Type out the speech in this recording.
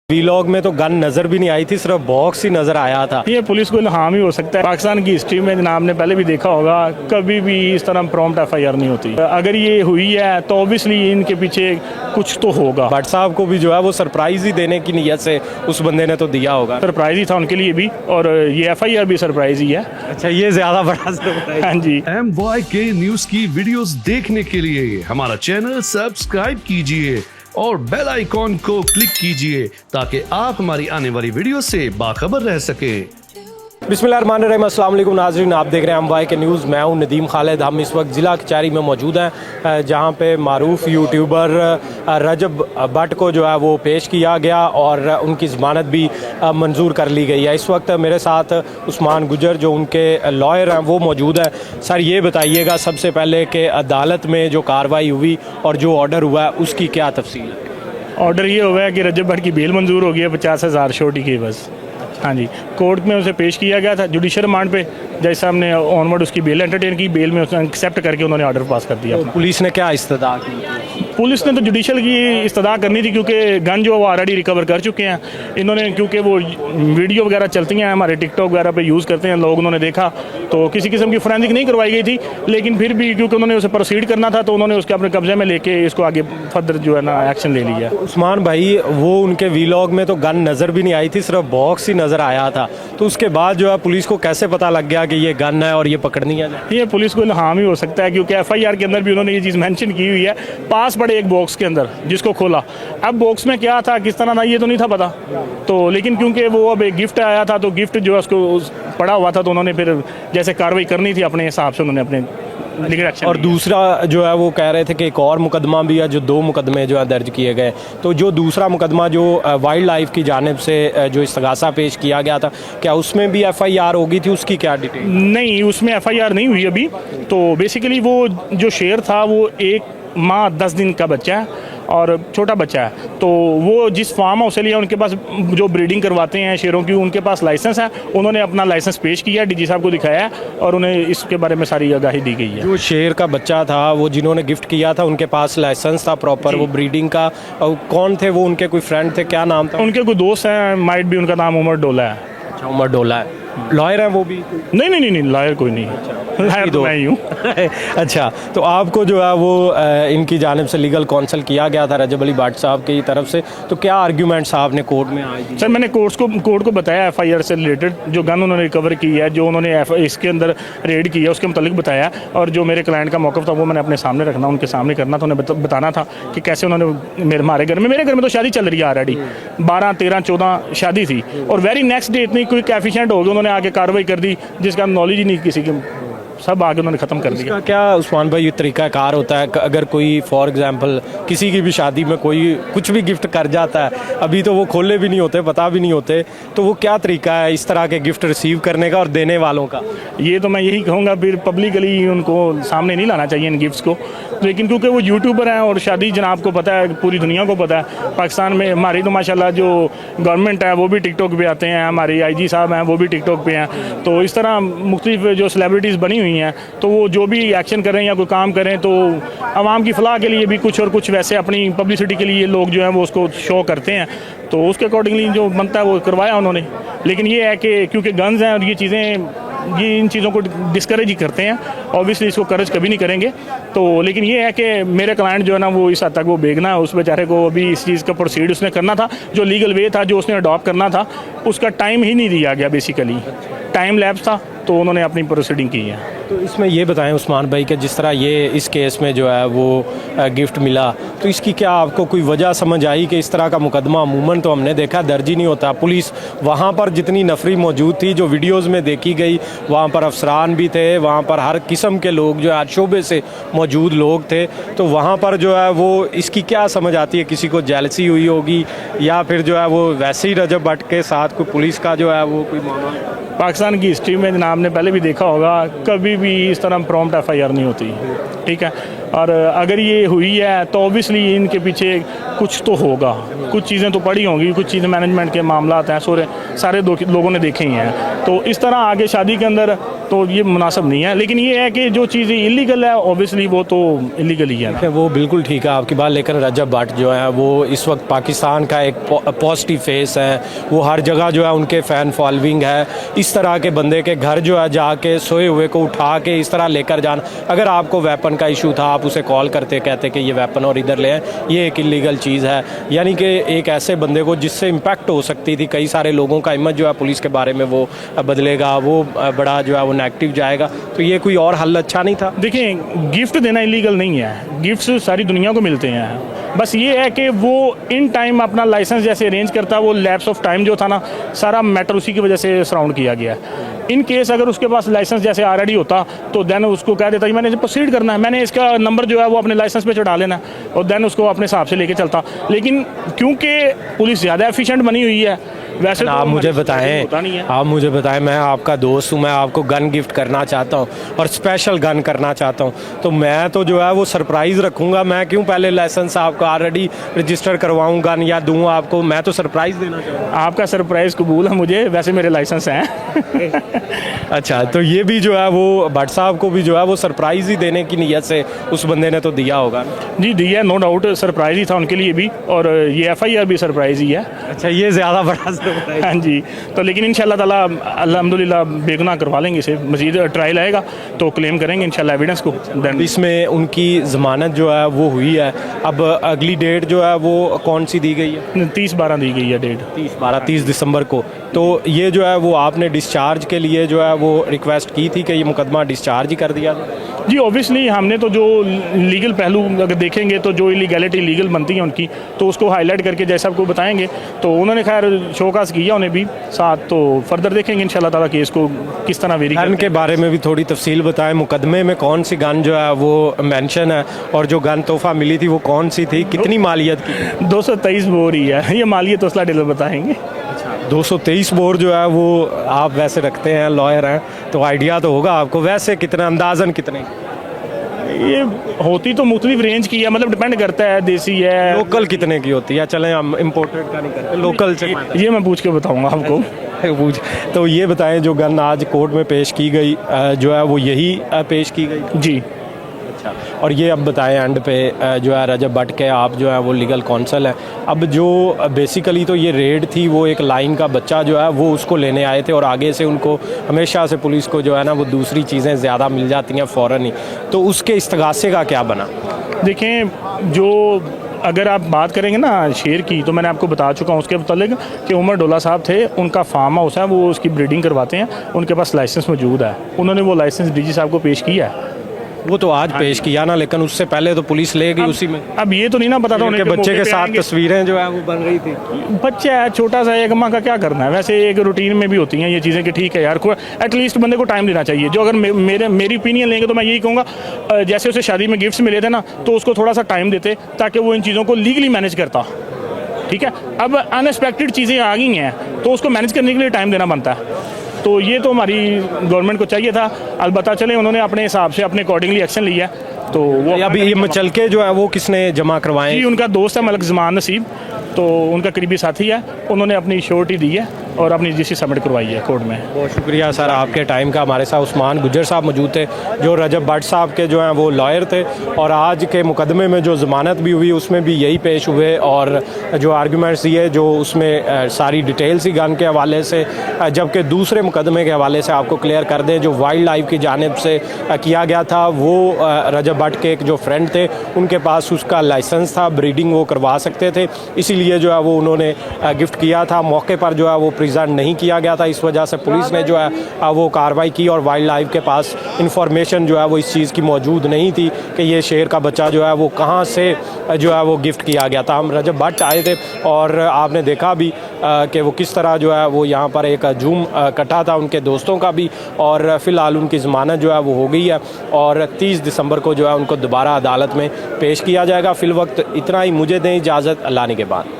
Vlog में तो gun नजर भी नहीं आई थी, सिर्फ बॉक्स ही नजर आया था। ये पुलिस को इल्हाम ही हो सकता है। पाकिस्तान की हिस्ट्री में जनाब ने पहले भी देखा होगा, कभी भी इस तरह प्रॉम्प्ट एफआईआर नहीं होती। अगर ये हुई है तो ऑब्वियसली इनके पीछे कुछ तो होगा। भट्ट साहब को भी जो है वो सरप्राइज ही देने की नीयत से उस बंदे ने तो दिया होगा। सरप्राइज ही था उनके लिए भी, और ये एफआईआर भी सरप्राइज ही है। अच्छा, ये ज्यादा बड़ा सरप्राइज। हाँ जी। MYK न्यूज की वीडियोस देखने के लिए हमारा चैनल सब्सक्राइब कीजिए और बेल आइकॉन को क्लिक कीजिए ताकि आप हमारी आने वाली वीडियो से बाखबर रह सकें। बिस्मिल्लाहिर्रहमानिर्रहीम, अस्सलाम वालेकुम नाज़रीन, आप देख रहे हैं MYK न्यूज़। मैं हूं नदीम खालिद। हम इस वक्त ज़िला कचहरी में मौजूद हैं, जहां पे मारूफ यूट्यूबर रजब भट्ट को जो है वो पेश किया गया और उनकी ज़मानत भी मंजूर कर ली गई है। इस वक्त मेरे साथ उस्मान गुजर जो उनके लॉयर हैं वो मौजूद हैं। सर, ये बताइएगा सबसे पहले कि अदालत में जो कार्रवाई हुई और जो ऑर्डर हुआ है उसकी क्या तफसील है? ऑर्डर ये हुआ है कि रजब भट्ट की बेल मंजूर हो गई है 50,000 छोटी की बस। हाँ जी, कोर्ट में उसे पेश किया गया था जुडिशल रिमांड पे। जज साहब ने ऑनवर्ड उसकी बेल एंटरटेन की, बेल में उसने एक्सेप्ट करके उन्होंने ऑर्डर पास कर दिया। तो पुलिस ने क्या इस्तदा की? पुलिस ने तो जुडिशल की इस्तदा करनी थी, क्योंकि गन जो वो ऑलरेडी रिकवर कर चुके हैं इन्होंने, क्योंकि वो वीडियो वगैरह चलती हैं हमारे टिकटॉक वगैरह पे यूज़ करते हैं लोग, उन्होंने देखा तो किसी किस्म की फोरेंसिक नहीं करवाई गई थी, लेकिन फिर भी क्योंकि उन्होंने उसे प्रोसीड करना था तो उन्होंने उसके अपने कब्जे में लेके इसको आगे फर्दर जो है ना एक्शन ले लिया। उस्मान भाई, वो उनके वीलॉग में तो गन नज़र भी नहीं आई थी, सिर्फ बॉक्स ही नज़र आया था, तो उसके बाद जो है पुलिस को कैसे पता लग गया कि ये गन है और ये पकड़नी है? ये पुलिस को इल्हाम ही हो सकता है, क्योंकि एफआईआर के अंदर भी उन्होंने ये चीज़ मेंशन की हुई है। पास पड़े एक बॉक्स के अंदर जिसको खोला, अब बॉक्स में क्या था किस तरह था ये तो नहीं था पता, तो लेकिन क्योंकि वो अब एक गिफ्ट आया था तो गिफ्ट जो है उसको पड़ा हुआ था, तो उन्होंने फिर जैसे कार्रवाई करनी थी अपने हिसाब से उन्होंने अपने लीगल एक्शन। और दूसरा जो है वो कह रहे थे कि एक और मुकदमा भी है, जो 2 मुकदमे जो है दर्ज किए गए। तो जो दूसरा मुकदमा जो वाइल्ड लाइफ की जानिब से जो इस्तगासा पेश किया गया था, क्या उसमें भी एफआईआर होगी थी? उसकी क्या डिटेल? नहीं, उसमें एफआईआर नहीं हुई अभी। तो बेसिकली वो जो शेर था वो 1 माह 10 दिन का बच्चा है और छोटा बच्चा है, तो वो जिस फार्म हाउस से लिया उनके पास जो ब्रीडिंग करवाते हैं शेरों की, उनके पास लाइसेंस है। उन्होंने अपना लाइसेंस पेश किया, डीजी साहब को दिखाया है और उन्हें इसके बारे में सारी आगाही दी गई है। जो शेर का बच्चा था वो जिन्होंने गिफ्ट किया था उनके पास लाइसेंस था प्रॉपर वो ब्रीडिंग का? और कौन थे वो? उनके कोई फ्रेंड थे? क्या नाम था उनके? कोई दोस्त हैं, माइट भी उनका नाम उमर डोला है। अच्छा, उमर डोला है। लॉयर हैं वो भी? नहीं, लॉयर कोई नहीं है, लॉयर तो मैं ही हूँ। अच्छा, तो आपको जो है वो इनकी जानिब से लीगल काउंसिल किया गया था रजब अली भट्ट साहब की तरफ से, तो क्या आर्ग्यूमेंट साहब ने कोर्ट में आए? सर, मैंने कोर्ट को बताया एफआईआर से रिलेटेड जो गन उन्होंने रिकवर की है, जो उन्होंने इसके अंदर रेड की है उसके मुतालिक बताया, और जो मेरे क्लाइंट का मौक़िफ़ था वो मैंने अपने सामने रखना, उनके सामने करना था, उन्हें बताना था कि कैसे उन्होंने मेरे घर में तो शादी चल रही है ऑलरेडी, 12, 13, 14 शादी थी, और वेरी नेक्स्ट डे इतनी क्विक एफिशिएंट हो गई, उन्होंने आगे कार्रवाई कर दी जिसका नॉलेज ही नहीं किसी की, सब आगे उन्होंने ख़त्म कर दिया। क्या उस्मान भाई ये तरीक़ाकार होता है अगर कोई फॉर एग्जांपल किसी की भी शादी में कोई कुछ भी गिफ्ट कर जाता है, अभी तो वो खोले भी नहीं होते, पता भी नहीं होते, तो वो क्या तरीका है इस तरह के गिफ्ट रिसीव करने का और देने वालों का? ये तो मैं यही कहूँगा, फिर पब्लिकली उनको सामने नहीं लाना चाहिए इन गिफ्ट्स को, लेकिन क्योंकि वो यूट्यूबर हैं और शादी जनाब को पता है, पूरी दुनिया को पता है, पाकिस्तान में हमारी तो माशाल्लाह जो गवर्नमेंट है वो भी टिकटॉक पे आते हैं, हमारे IG साहब हैं वो भी टिकटॉक पे हैं, तो इस तरह मुख्तलिफ जो सेलिब्रिटीज़ बनी हुई हैं, तो वो जो भी एक्शन करें या कोई काम करें तो आवाम की फलाह के लिए भी कुछ और कुछ वैसे अपनी पब्लिसिटी के लिए लोग जो हैं वो उसको शो करते हैं, तो उसके अकॉर्डिंगली जो बनता है वो करवाया उन्होंने। लेकिन ये है कि क्योंकि गन्स हैं और ये चीज़ें, ये इन चीज़ों को डिस्करेज ही करते हैं, ऑब्वियसली इसको करेज कभी नहीं करेंगे। तो लेकिन ये है कि मेरे क्लाइंट जो है ना वो इस हद तक वो बेगना है, उस बेचारे को अभी इस चीज़ का प्रोसीड उसने करना था, जो लीगल वे था जो उसने अडॉप्ट करना था, उसका टाइम ही नहीं दिया गया, बेसिकली टाइम लैप्स था, तो उन्होंने अपनी प्रोसीडिंग की है। तो इसमें ये बताएं उस्मान भाई कि जिस तरह ये इस केस में जो है वो गिफ्ट मिला, तो इसकी क्या आपको कोई वजह समझ आई कि इस तरह का मुकदमा अमूमन तो हमने देखा दर्ज ही नहीं होता? पुलिस वहाँ पर जितनी नफरी मौजूद थी जो वीडियोस में देखी गई, वहाँ पर अफसरान भी थे, वहाँ पर हर किस्म के लोग जो है शोबे से मौजूद लोग थे, तो वहाँ पर जो है वो इसकी क्या समझ आती है? किसी को जेलसी हुई होगी या फिर जो है वो वैसे ही रजब भट्ट के साथ कोई पुलिस का जो है वो कोई मामला? पाकिस्तान की हिस्ट्री में जनाब ने पहले भी देखा होगा, कभी भी इस तरह प्रॉम्प्ट एफआईआर नहीं होती, ठीक है। और अगर ये हुई है तो ऑब्वियसली इनके पीछे कुछ तो होगा, कुछ चीज़ें तो पड़ी होंगी, कुछ चीज़ें मैनेजमेंट के मामलात हैं, सारे लोगों ने देखे ही हैं। तो इस तरह आगे शादी के अंदर तो ये मुनासिब नहीं है। लेकिन ये है कि जो चीज़ें इलीगल है ऑब्वियसली वो तो इलीगल ही है ना। वो बिल्कुल ठीक है आपकी बात, लेकिन रजब भट्ट जो है वो इस वक्त पाकिस्तान का एक पॉजिटिव फेस है, वो हर जगह जो है उनके फ़ैन फॉलोइंग है। इस तरह के बंदे के घर जो है जाके सोए हुए को उठा के इस तरह लेकर जाना, अगर आपको वेपन का इशू था आप उसे कॉल करते कहते कि ये वेपन और इधर ले आए, ये एक इलीगल चीज़ है। यानी कि एक ऐसे बंदे को जिससे इम्पैक्ट हो सकती थी, कई सारे लोगों का इमेज जो है पुलिस के बारे में वो बदलेगा, वो बड़ा जो है वो नेगेटिव जाएगा, तो ये कोई और हल अच्छा नहीं था। देखिए, गिफ्ट देना इलीगल नहीं है, गिफ्ट्स सारी दुनिया को मिलते हैं। बस ये है कि वो इन टाइम अपना लाइसेंस जैसे अरेंज करता, वो लैप्स ऑफ टाइम जो था ना, सारा मैटर उसी की वजह से सराउंड किया गया है। इन केस अगर उसके पास लाइसेंस जैसे ऑलरेडी होता तो देन उसको कह देता कि मैंने प्रोसीड करना है, मैंने इसका नंबर जो है वो अपने लाइसेंस पे चढ़ा लेना है और देन उसको अपने हिसाब से लेके चलता। लेकिन क्योंकि पुलिस ज़्यादा एफिशिएंट बनी हुई है, वैसे तो आप मुझे बताएं, मैं आपका दोस्त हूँ, मैं आपको गन गिफ्ट करना चाहता हूँ और स्पेशल गन करना चाहता हूँ, तो मैं तो जो है वो सरप्राइज़ रखूँगा। मैं क्यों पहले लाइसेंस आपको ऑलरेडी रजिस्टर करवाऊँ गन या दूँ आपको, मैं तो सरप्राइज़ देना चाहूँगा। आपका सरप्राइज़ कबूल है मुझे, वैसे मेरे लाइसेंस हैं। अच्छा, तो ये भी जो है वो भट्ट साहब को भी जो है वो सरप्राइज़ ही देने की नीयत से उस बंदे ने तो दिया होगा। जी दिया, नो डाउट सरप्राइज़ ही था उनके लिए भी, और ये FIR भी सरप्राइज़ ही है। अच्छा, ये ज़्यादा बड़ा हाँ जी, तो लेकिन इंशाल्लाह ताला अल्हम्दुलिल्लाह बेगुनाह करवा लेंगे इसे, मज़ीद ट्रायल आएगा तो क्लेम करेंगे इंशाल्लाह एविडेंस को। इसमें उनकी ज़मानत जो है वो हुई है, अब अगली डेट जो है वो कौन सी दी गई है? 30/12 दी गई है डेट, 30 दिसंबर को। तो ये जो है वो आपने डिस्चार्ज के लिए जो है वो रिक्वेस्ट की थी कि ये मुकदमा डिस्चार्ज ही कर दिया था? जी ऑब्वियसली हमने तो जो लीगल पहलू अगर देखेंगे तो जो इलीगैलिटी लीगल बनती है उनकी, तो उसको हाईलाइट करके जैसा आपको बताएंगे। तो उन्होंने खैर शोकास किया उन्हें भी साथ, तो फर्दर देखेंगे इंशाल्लाह ताला केस को किस तरह वेरी गन के बारे में भी थोड़ी तफसील बताएं। मुकदमे में कौन सी गन जो है वो मेंशन है और जो गन तोहफा मिली थी वो कौन सी थी, कितनी मालियत की? 223 बोर ही है ये मालियत, उसला डीलर बताएंगे। 223 बोर जो है वो आप वैसे रखते हैं, लॉयर हैं, तो आइडिया तो होगा आपको, वैसे कितना अंदाजन कितने? ये होती तो मुख्तलिफ रेंज की है, मतलब डिपेंड करता है, देसी है। लोकल कितने की होती है? चलें हम इम्पोर्टेड का नहीं करते, लोकल से ये मैं पूछ के बताऊंगा आपको। पूछ। तो ये बताएं, जो गन आज कोर्ट में पेश की गई जो है वो यही पेश की गई? जी। अच्छा, और ये अब बताएं एंड पे जो है रजब भट्ट के आप जो है वो लीगल काउंसिल है, अब जो बेसिकली तो ये रेड थी, वो एक लाइन का बच्चा जो है वो उसको लेने आए थे और आगे से उनको हमेशा से पुलिस को जो है ना वो दूसरी चीज़ें ज़्यादा मिल जाती हैं फ़ौरन ही, तो उसके इस्तगासे का क्या बना? देखें, जो अगर आप बात करेंगे ना शेर की, तो मैंने आपको बता चुका हूँ उसके मुतालिक कि उमर डोला साहब थे, उनका फार्म हाउस है, वो उसकी ब्रीडिंग करवाते हैं, उनके पास लाइसेंस मौजूद है, उन्होंने वो लाइसेंस DG साहब को पेश किया है। वो तो आज पेश किया ना, लेकिन उससे पहले तो पुलिस ले गई उसी में। अब ये तो नहीं ना पता था उनके बच्चे के साथ तस्वीरें जो है वो बन रही थी। बच्चा है छोटा सा, एक माँ का क्या करना है, वैसे एक रूटीन में भी होती हैं ये चीज़ें कि ठीक है यार, एटलीस्ट बंदे को टाइम देना चाहिए। जो अगर मेरी ओपिनियन लेंगे तो मैं यही कहूँगा, जैसे उसे शादी में गिफ्ट्स मिले थे ना, तो उसको थोड़ा सा टाइम देते ताकि वो इन चीज़ों को लीगली मैनेज करता। ठीक है, अब अनएक्सपेक्टेड चीज़ें आ गई हैं तो उसको मैनेज करने के लिए टाइम देना बनता है। तो ये तो हमारी गवर्नमेंट को चाहिए था, अलबत्ता चले उन्होंने अपने हिसाब से अपने अकॉर्डिंगली एक्शन लिया, तो वो अभी ये मचल के जो है वो किसने जमा करवाए? जी उनका दोस्त है मलक ज़मान नसीब, तो उनका करीबी साथी है, उन्होंने अपनी श्योरिटी दी है और अपनी GC सबमिट करवाई है कोर्ट में। बहुत शुक्रिया सर आपके टाइम का। हमारे साथ उस्मान गुज्जर साहब मौजूद थे जो रजब भट्ट साहब के जो हैं वो लॉयर थे, और आज के मुकदमे में जो ज़मानत भी हुई उसमें भी यही पेश हुए, और जो आर्गूमेंट्स दिए जो उसमें सारी डिटेल्स ही गन के हवाले से, जबकि दूसरे मुकदमे के हवाले से आपको क्लियर कर दें जो वाइल्ड लाइफ की जानिब से किया गया था, वो रजब भट्ट के एक जो फ्रेंड थे उनके पास उसका लाइसेंस था, ब्रीडिंग वो करवा सकते थे, इसीलिए जो है वो उन्होंने गिफ्ट किया था। मौके पर जो है वो प्रेजेंट नहीं किया गया था, इस वजह से पुलिस ने जो है वो कार्रवाई की, और वाइल्ड लाइफ के पास इंफॉर्मेशन जो है वो इस चीज़ की मौजूद नहीं थी कि ये शेर का बच्चा जो है वो कहाँ से जो है वो गिफ्ट किया गया था। हम रजब भट्ट आए थे और आपने देखा भी कि वो किस तरह जो है वो यहाँ पर एक हजूम कटा था उनके दोस्तों का भी, और फ़िलहाल उनकी ज़मानत जो है वो हो गई है और 30 दिसंबर को जो है उनको दोबारा अदालत में पेश किया जाएगा। फ़िल वक्त इतना ही, मुझे दें इजाज़त, अल्लाह ने के बाद।